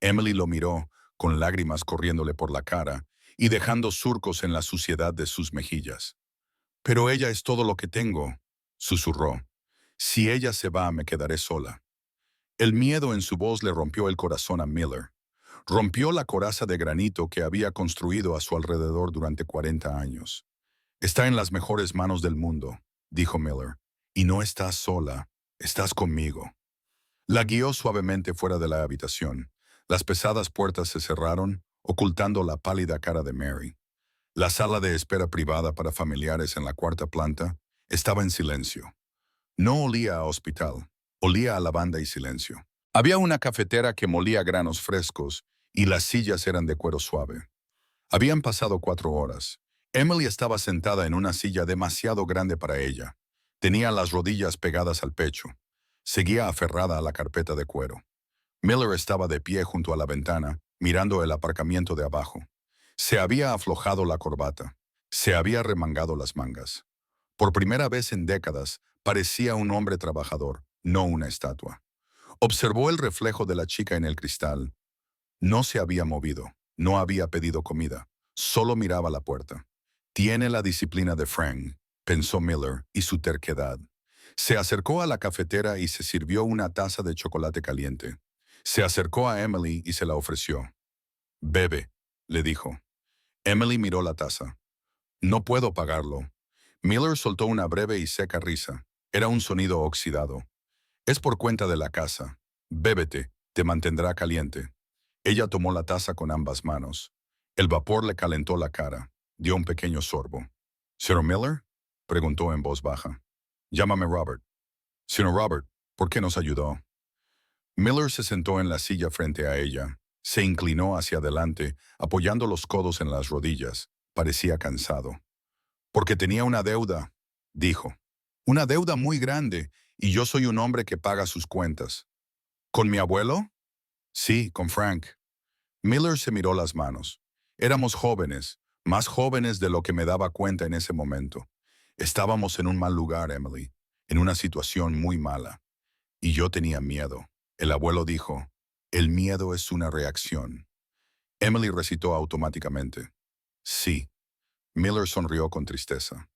Emily lo miró, con lágrimas corriéndole por la cara y dejando surcos en la suciedad de sus mejillas. Pero ella es todo lo que tengo, susurró. Si ella se va, me quedaré sola. El miedo en su voz le rompió el corazón a Miller. Rompió la coraza de granito que había construido a su alrededor durante 40 años. Está en las mejores manos del mundo, dijo Miller. Y no estás sola, estás conmigo. La guió suavemente fuera de la habitación. Las pesadas puertas se cerraron, ocultando la pálida cara de Mary. La sala de espera privada para familiares en la cuarta planta estaba en silencio. No olía a hospital, olía a lavanda y silencio. Había una cafetera que molía granos frescos y las sillas eran de cuero suave. Habían pasado 4 horas. Emily estaba sentada en una silla demasiado grande para ella. Tenía las rodillas pegadas al pecho. Seguía aferrada a la carpeta de cuero. Miller estaba de pie junto a la ventana, mirando el aparcamiento de abajo. Se había aflojado la corbata. Se había remangado las mangas. Por primera vez en décadas, parecía un hombre trabajador, no una estatua. Observó el reflejo de la chica en el cristal. No se había movido, no había pedido comida, solo miraba la puerta. Tiene la disciplina de Frank, pensó Miller, y su terquedad. Se acercó a la cafetera y se sirvió una taza de chocolate caliente. Se acercó a Emily y se la ofreció. «Bebe», le dijo. Emily miró la taza. «No puedo pagarlo». Miller soltó una breve y seca risa. Era un sonido oxidado. «Es por cuenta de la casa. Bébete, te mantendrá caliente». Ella tomó la taza con ambas manos. El vapor le calentó la cara. Dio un pequeño sorbo. «¿Sir Miller?», preguntó en voz baja. «Llámame Robert». «Sir Robert, ¿por qué nos ayudó?» Miller se sentó en la silla frente a ella. Se inclinó hacia adelante, apoyando los codos en las rodillas. Parecía cansado. «Porque tenía una deuda», dijo. «Una deuda muy grande, y yo soy un hombre que paga sus cuentas». «¿Con mi abuelo?» «Sí, con Frank». Miller se miró las manos. Éramos jóvenes, más jóvenes de lo que me daba cuenta en ese momento. Estábamos en un mal lugar, Emily, en una situación muy mala. Y yo tenía miedo. El abuelo dijo, «El miedo es una reacción». Emily recitó automáticamente, «Sí». Miller sonrió con tristeza.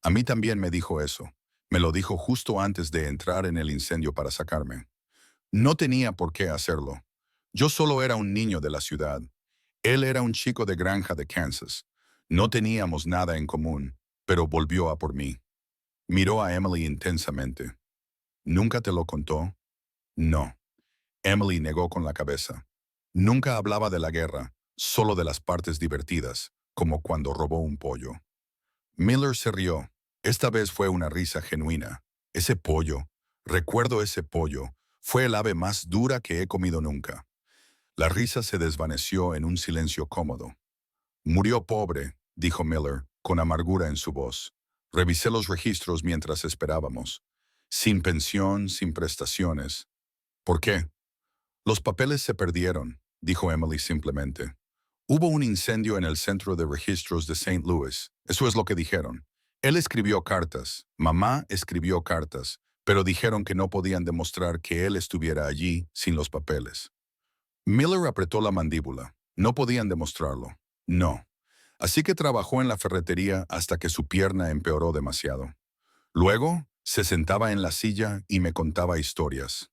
A mí también me dijo eso. Me lo dijo justo antes de entrar en el incendio para sacarme. No tenía por qué hacerlo. Yo solo era un niño de la ciudad. Él era un chico de granja de Kansas. No teníamos nada en común, pero volvió a por mí. Miró a Emily intensamente. «¿Nunca te lo contó?» «No». Emily negó con la cabeza. Nunca hablaba de la guerra, solo de las partes divertidas, como cuando robó un pollo. Miller se rió. Esta vez fue una risa genuina. Ese pollo, recuerdo ese pollo, fue el ave más dura que he comido nunca. La risa se desvaneció en un silencio cómodo. «Murió pobre», dijo Miller, con amargura en su voz. Revisé los registros mientras esperábamos. Sin pensión, sin prestaciones. «¿Por qué?» «Los papeles se perdieron», dijo Emily simplemente. «Hubo un incendio en el centro de registros de St. Louis. Eso es lo que dijeron. Él escribió cartas, mamá escribió cartas, pero dijeron que no podían demostrar que él estuviera allí sin los papeles». Miller apretó la mandíbula. No podían demostrarlo. No. Así que trabajó en la ferretería hasta que su pierna empeoró demasiado. Luego, se sentaba en la silla y me contaba historias.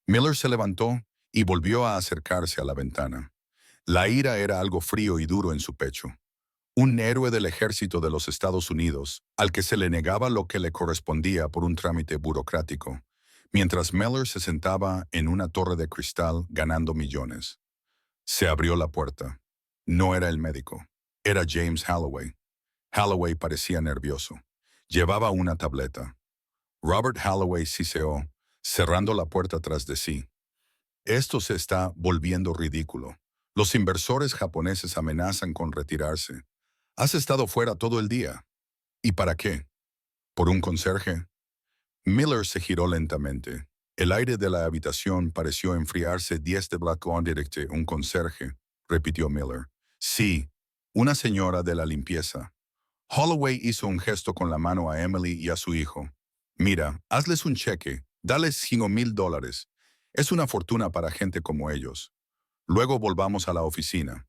Miller se levantó y volvió a acercarse a la ventana. La ira era algo frío y duro en su pecho. Un héroe del ejército de los Estados Unidos, al que se le negaba lo que le correspondía por un trámite burocrático, mientras Miller se sentaba en una torre de cristal ganando millones. Se abrió la puerta. No era el médico. Era James Halloway. Halloway parecía nervioso. Llevaba una tableta. Robert Halloway siseó, cerrando la puerta tras de sí. «Esto se está volviendo ridículo. Los inversores japoneses amenazan con retirarse. Has estado fuera todo el día. ¿Y para qué? ¿Por un conserje?» Miller se giró lentamente. El aire de la habitación pareció enfriarse. 10 de Black Lawn Directe, un conserje, repitió Miller. «Sí, una señora de la limpieza». Holloway hizo un gesto con la mano a Emily y a su hijo. «Mira, hazles un cheque, dales $5,000. Es una fortuna para gente como ellos». Luego volvamos a la oficina.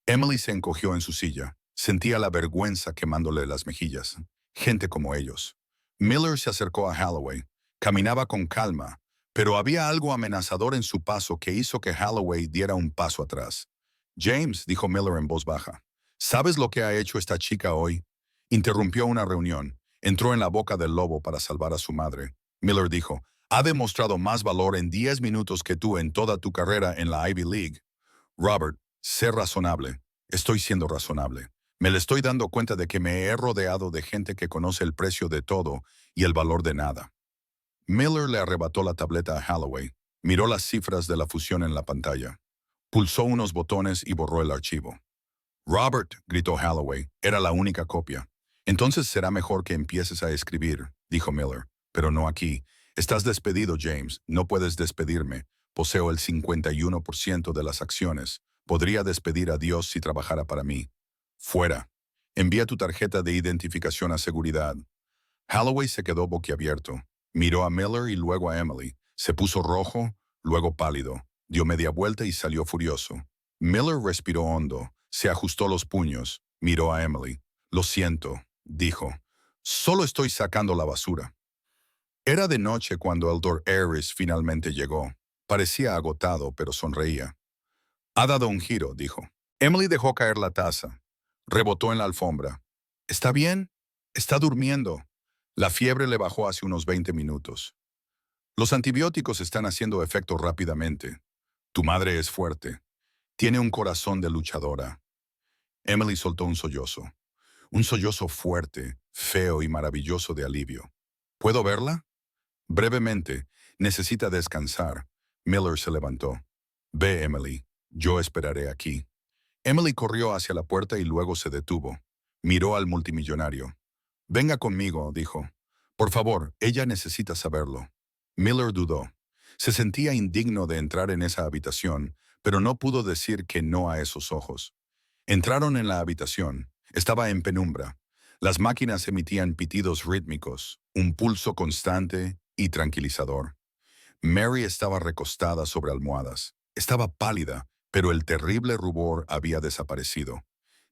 Emily se encogió en su silla. Sentía la vergüenza quemándole las mejillas. Gente como ellos. Miller se acercó a Holloway. Caminaba con calma, pero había algo amenazador en su paso que hizo que Holloway diera un paso atrás. James, dijo Miller en voz baja, ¿sabes lo que ha hecho esta chica hoy? Interrumpió una reunión. Entró en la boca del lobo para salvar a su madre. Miller dijo, ha demostrado más valor en 10 minutos que tú en toda tu carrera en la Ivy League. Robert, sé razonable. Estoy siendo razonable. Me le estoy dando cuenta de que me he rodeado de gente que conoce el precio de todo y el valor de nada. Miller le arrebató la tableta a Holloway. Miró las cifras de la fusión en la pantalla. Pulsó unos botones y borró el archivo. Robert, gritó Holloway, era la única copia. Entonces será mejor que empieces a escribir, dijo Miller. Pero no aquí. Estás despedido, James. No puedes despedirme. Poseo el 51% de las acciones. Podría despedir a Dios si trabajara para mí. Fuera. Envía tu tarjeta de identificación a seguridad. Holloway se quedó boquiabierto. Miró a Miller y luego a Emily. Se puso rojo, luego pálido. Dio media vuelta y salió furioso. Miller respiró hondo. Se ajustó los puños. Miró a Emily. Lo siento, dijo. Solo estoy sacando la basura. Era de noche cuando el Dr. Harris finalmente llegó. Parecía agotado, pero sonreía. Ha dado un giro, dijo. Emily dejó caer la taza. Rebotó en la alfombra. ¿Está bien? Está durmiendo. La fiebre le bajó hace unos 20 minutos. Los antibióticos están haciendo efecto rápidamente. Tu madre es fuerte. Tiene un corazón de luchadora. Emily soltó un sollozo. Un sollozo fuerte, feo y maravilloso de alivio. ¿Puedo verla? Brevemente, necesita descansar. Miller se levantó. Ve, Emily. Yo esperaré aquí. Emily corrió hacia la puerta y luego se detuvo. Miró al multimillonario. Venga conmigo, dijo. Por favor, ella necesita saberlo. Miller dudó. Se sentía indigno de entrar en esa habitación, pero no pudo decir que no a esos ojos. Entraron en la habitación. Estaba en penumbra. Las máquinas emitían pitidos rítmicos, un pulso constante y tranquilizador. Mary estaba recostada sobre almohadas. Estaba pálida, pero el terrible rubor había desaparecido.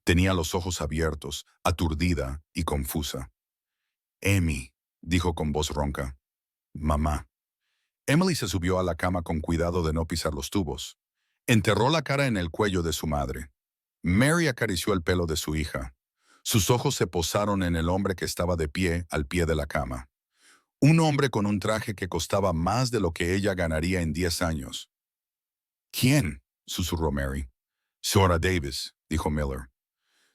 Tenía los ojos abiertos, aturdida y confusa. Emmy, dijo con voz ronca. Mamá. Emily se subió a la cama con cuidado de no pisar los tubos. Enterró la cara en el cuello de su madre. Mary acarició el pelo de su hija. Sus ojos se posaron en el hombre que estaba de pie al pie de la cama. Un hombre con un traje que costaba más de lo que ella ganaría en 10 años. ¿Quién? Susurró Mary. Zora Davis, dijo Miller.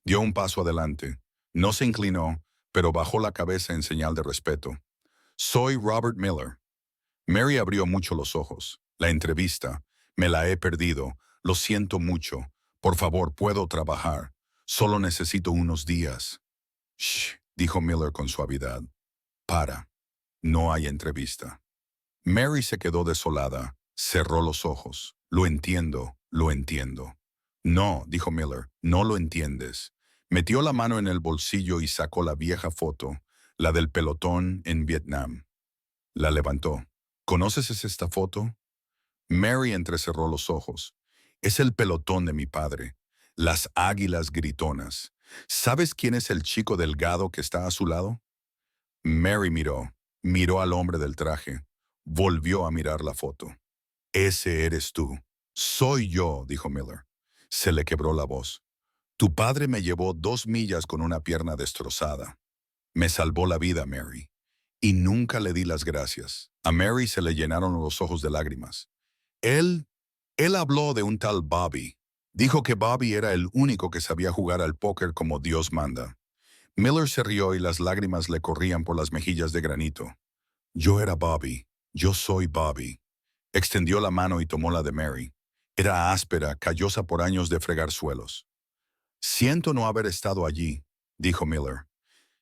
Dio un paso adelante. No se inclinó, pero bajó la cabeza en señal de respeto. Soy Robert Miller. Mary abrió mucho los ojos. La entrevista. Me la he perdido. Lo siento mucho. Por favor, puedo trabajar. Solo necesito unos días. Shh, dijo Miller con suavidad. Para. No hay entrevista. Mary se quedó desolada. Cerró los ojos. Lo entiendo, lo entiendo. No, dijo Miller, no lo entiendes. Metió la mano en el bolsillo y sacó la vieja foto, la del pelotón en Vietnam. La levantó. ¿Conoces esta foto? Mary entrecerró los ojos. Es el pelotón de mi padre. Las águilas gritonas. ¿Sabes quién es el chico delgado que está a su lado? Mary miró al hombre del traje. Volvió a mirar la foto. Ese eres tú. Soy yo, dijo Miller. Se le quebró la voz. Tu padre me llevó 2 millas con una pierna destrozada. Me salvó la vida, Mary. Y nunca le di las gracias. A Mary se le llenaron los ojos de lágrimas. Él habló de un tal Bobby. Dijo que Bobby era el único que sabía jugar al póker como Dios manda. Miller se rió y las lágrimas le corrían por las mejillas de granito. Yo era Bobby. Yo soy Bobby. Extendió la mano y tomó la de Mary. Era áspera, callosa por años de fregar suelos. Siento no haber estado allí, dijo Miller.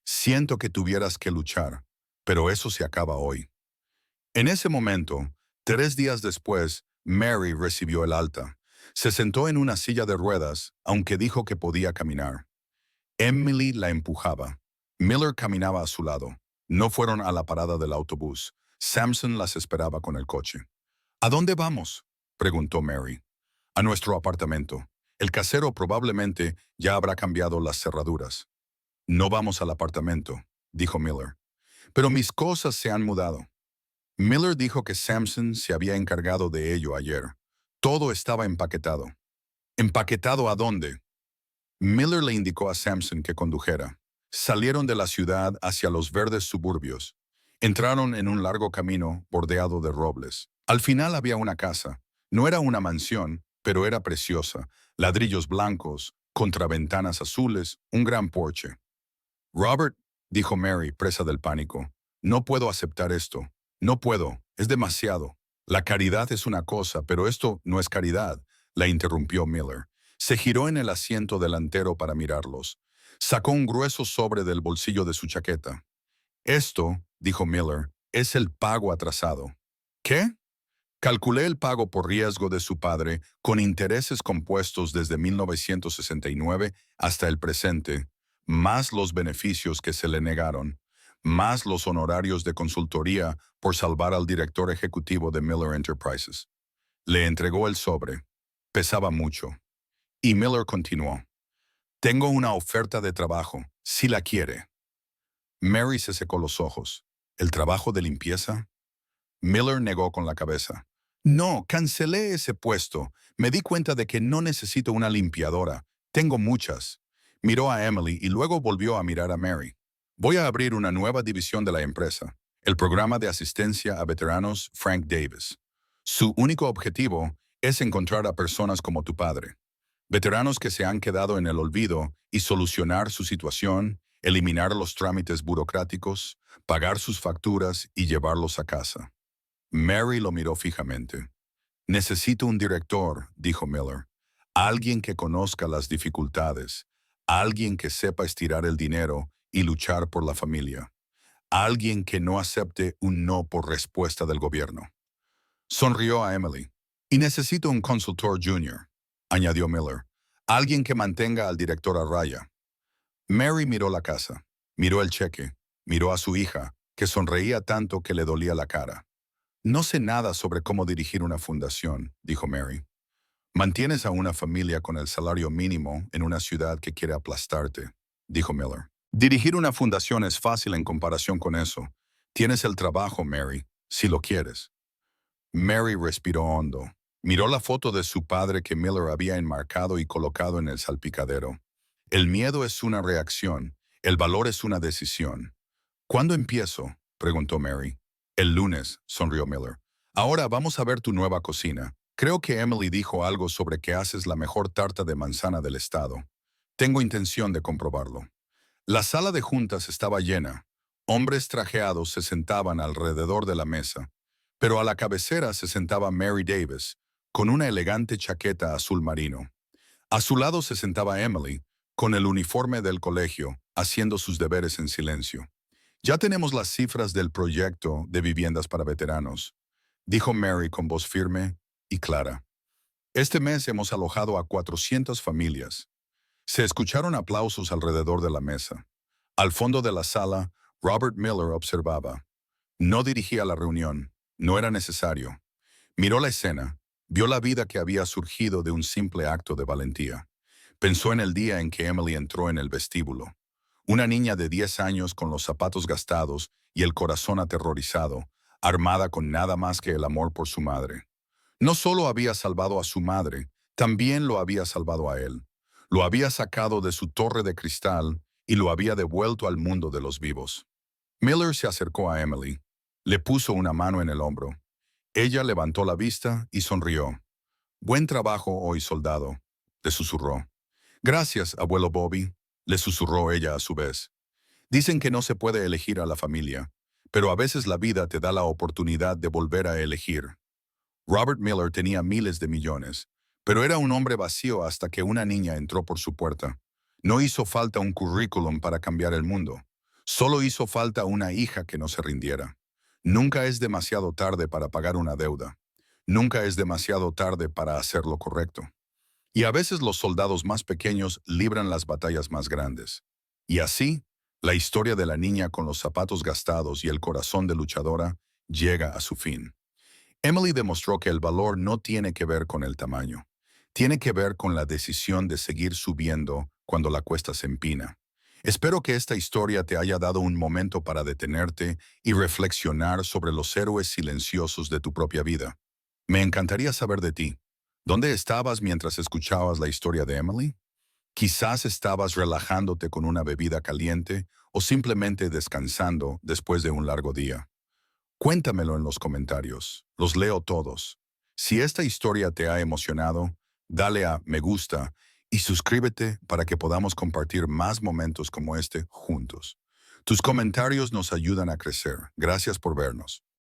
Siento que tuvieras que luchar, pero eso se acaba hoy. En ese momento, 3 días después, Mary recibió el alta. Se sentó en una silla de ruedas, aunque dijo que podía caminar. Emily la empujaba. Miller caminaba a su lado. No fueron a la parada del autobús. Samson las esperaba con el coche. ¿A dónde vamos?, preguntó Mary. A nuestro apartamento. El casero probablemente ya habrá cambiado las cerraduras. No vamos al apartamento, dijo Miller. Pero mis cosas se han mudado. Miller dijo que Sampson se había encargado de ello ayer. Todo estaba empaquetado. ¿Empaquetado a dónde? Miller le indicó a Sampson que condujera. Salieron de la ciudad hacia los verdes suburbios. Entraron en un largo camino bordeado de robles. Al final había una casa. No era una mansión, pero era preciosa. Ladrillos blancos, contraventanas azules, un gran porche. Robert, dijo Mary, presa del pánico, no puedo aceptar esto. No puedo. Es demasiado. La caridad es una cosa, pero esto no es caridad, la interrumpió Miller. Se giró en el asiento delantero para mirarlos. Sacó un grueso sobre del bolsillo de su chaqueta. Esto, dijo Miller, es el pago atrasado. ¿Qué? Calculé el pago por riesgo de su padre con intereses compuestos desde 1969 hasta el presente, más los beneficios que se le negaron, más los honorarios de consultoría por salvar al director ejecutivo de Miller Enterprises. Le entregó el sobre. Pesaba mucho. Y Miller continuó. Tengo una oferta de trabajo, si la quiere. Mary se secó los ojos. ¿El trabajo de limpieza? Miller negó con la cabeza. No, cancelé ese puesto. Me di cuenta de que no necesito una limpiadora. Tengo muchas. Miró a Emily y luego volvió a mirar a Mary. Voy a abrir una nueva división de la empresa, el programa de asistencia a veteranos Frank Davis. Su único objetivo es encontrar a personas como tu padre. Veteranos que se han quedado en el olvido y solucionar su situación, eliminar los trámites burocráticos, pagar sus facturas y llevarlos a casa. Mary lo miró fijamente. Necesito un director, dijo Miller. Alguien que conozca las dificultades. Alguien que sepa estirar el dinero y luchar por la familia. Alguien que no acepte un no por respuesta del gobierno. Sonrió a Emily. Y necesito un consultor junior, añadió Miller. Alguien que mantenga al director a raya. Mary miró la casa, miró el cheque, miró a su hija, que sonreía tanto que le dolía la cara. No sé nada sobre cómo dirigir una fundación, dijo Mary. Mantienes a una familia con el salario mínimo en una ciudad que quiere aplastarte, dijo Miller. Dirigir una fundación es fácil en comparación con eso. Tienes el trabajo, Mary, si lo quieres. Mary respiró hondo. Miró la foto de su padre que Miller había enmarcado y colocado en el salpicadero. El miedo es una reacción, el valor es una decisión. ¿Cuándo empiezo?, preguntó Mary. El lunes, sonrió Miller. Ahora vamos a ver tu nueva cocina. Creo que Emily dijo algo sobre que haces la mejor tarta de manzana del estado. Tengo intención de comprobarlo. La sala de juntas estaba llena. Hombres trajeados se sentaban alrededor de la mesa, pero a la cabecera se sentaba Mary Davis, con una elegante chaqueta azul marino. A su lado se sentaba Emily, con el uniforme del colegio, haciendo sus deberes en silencio. Ya tenemos las cifras del proyecto de viviendas para veteranos, dijo Mary con voz firme y clara. Este mes hemos alojado a 400 familias. Se escucharon aplausos alrededor de la mesa. Al fondo de la sala, Robert Miller observaba. No dirigía la reunión, no era necesario. Miró la escena, vio la vida que había surgido de un simple acto de valentía. Pensó en el día en que Emily entró en el vestíbulo. Una niña de 10 años con los zapatos gastados y el corazón aterrorizado, armada con nada más que el amor por su madre. No solo había salvado a su madre, también lo había salvado a él. Lo había sacado de su torre de cristal y lo había devuelto al mundo de los vivos. Miller se acercó a Emily. Le puso una mano en el hombro. Ella levantó la vista y sonrió. «Buen trabajo hoy, soldado», le susurró. «Gracias, abuelo Bobby», le susurró ella a su vez. Dicen que no se puede elegir a la familia, pero a veces la vida te da la oportunidad de volver a elegir. Robert Miller tenía miles de millones, pero era un hombre vacío hasta que una niña entró por su puerta. No hizo falta un currículum para cambiar el mundo. Solo hizo falta una hija que no se rindiera. Nunca es demasiado tarde para pagar una deuda. Nunca es demasiado tarde para hacer lo correcto. Y a veces los soldados más pequeños libran las batallas más grandes. Y así, la historia de la niña con los zapatos gastados y el corazón de luchadora llega a su fin. Emily demostró que el valor no tiene que ver con el tamaño. Tiene que ver con la decisión de seguir subiendo cuando la cuesta se empina. Espero que esta historia te haya dado un momento para detenerte y reflexionar sobre los héroes silenciosos de tu propia vida. Me encantaría saber de ti. ¿Dónde estabas mientras escuchabas la historia de Emily? Quizás estabas relajándote con una bebida caliente o simplemente descansando después de un largo día. Cuéntamelo en los comentarios. Los leo todos. Si esta historia te ha emocionado, dale a me gusta y suscríbete para que podamos compartir más momentos como este juntos. Tus comentarios nos ayudan a crecer. Gracias por vernos.